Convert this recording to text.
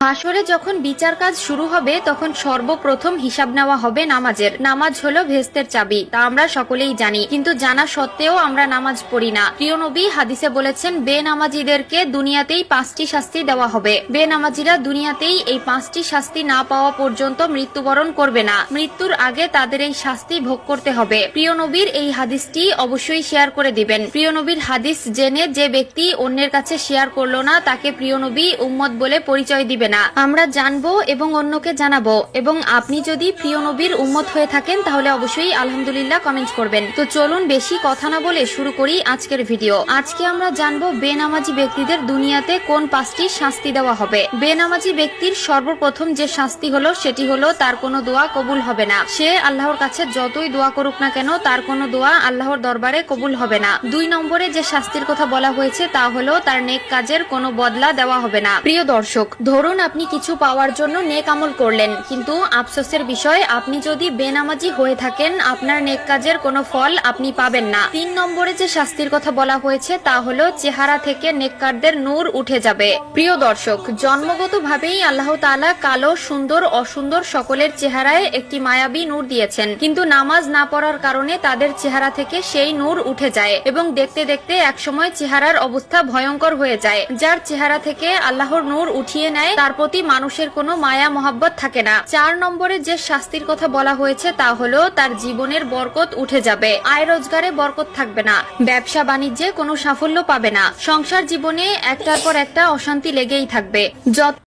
হাসরে যখন বিচার কাজ শুরু হবে তখন সর্বপ্রথম হিসাব নেওয়া হবে নামাজের। নামাজ হলো ভেস্তের চাবি, তা আমরা সকলেই জানি, কিন্তু জানা সত্ত্বেও আমরা নামাজ পড়ি না। প্রিয় নবী হাদিসে বলেছেন, বেনামাজিদেরকে দুনিয়াতেই 5টি শাস্তি দেওয়া হবে। বেনামাজিরা দুনিয়াতেই এই 5টি শাস্তি না পাওয়া পর্যন্ত মৃত্যুবরণ করবে না। মৃত্যুর আগে তাদের এই শাস্তি ভোগ করতে হবে। প্রিয় নবীর এই হাদিসটি অবশ্যই শেয়ার করে দিবেন। প্রিয় নবীর হাদিস জেনে যে ব্যক্তি অন্যের কাছে শেয়ার করলো না, তাকে প্রিয় নবী উম্মত বলে পরিচয় দিবে না। আমরা জানবো এবং অন্যকে জানাবো। এবং আপনি যদি প্রিয় নবীর উম্মত হয়ে থাকেন তাহলে অবশ্যই আলহামদুলিল্লাহ কমেন্ট করবেন। তো চলুন বেশি কথা না বলে শুরু করি আজকের ভিডিও। আজকে আমরা জানবো বেনামাজি ব্যক্তিদের দুনিয়াতে কোন 5টি শাস্তি দেওয়া হবে। বেনামাজি ব্যক্তির সর্বপ্রথম যে শাস্তি হলো সেটি হলো তার কোনো দোয়া কবুল হবে না। সে আল্লাহর কাছে যতই দোয়া করুক না কেন, তার কোনো দোয়া আল্লাহর দরবারে কবুল হবে না। 2 নম্বরে যে শাস্তির কথা বলা হয়েছে তা হলো তার নেক কাজের কোনো বদলা দেওয়া হবে না। প্রিয় দর্শক, ধরুন আপনি কিছু পাওয়ার জন্য নেক আমল করলেন, কিন্তু আফসোসের বিষয় আপনি যদি বেনামাজি হয়ে থাকেন, আপনার নেক কাজের কোনো ফল আপনি পাবেন না। 3 নম্বরে যে শাস্তির কথা বলা হয়েছে তা হলো চেহারা থেকে নেককারদের নূর উঠে যাবে। প্রিয় দর্শক, জন্মগতভাবেই আল্লাহ তাআলা কালো, সুন্দর, অসুন্দর সকলের চেহারায় একটি মায়াবী নূর দিয়েছেন, কিন্তু নামাজ না পড়ার কারণে তাদের চেহারা থেকে সেই নূর উঠে যায় এবং দেখতে দেখতে একসময় চেহারার অবস্থা ভয়ঙ্কর হয়ে যায়। যার চেহারা থেকে আল্লাহর নূর উঠিয়ে নেয় তার প্রতি মানুষের কোনো মায়া মহব্বত থাকে না। 4 নম্বরে যে শাস্তির কথা বলা হয়েছে তা হলো তার জীবনের বরকত উঠে যাবে। আয় রোজগারে বরকত থাকবে না, ব্যবসা বাণিজ্যে কোনো সাফল্য পাবে না, সংসার জীবনে একটার পর একটা অশান্তি লেগেই থাকবে।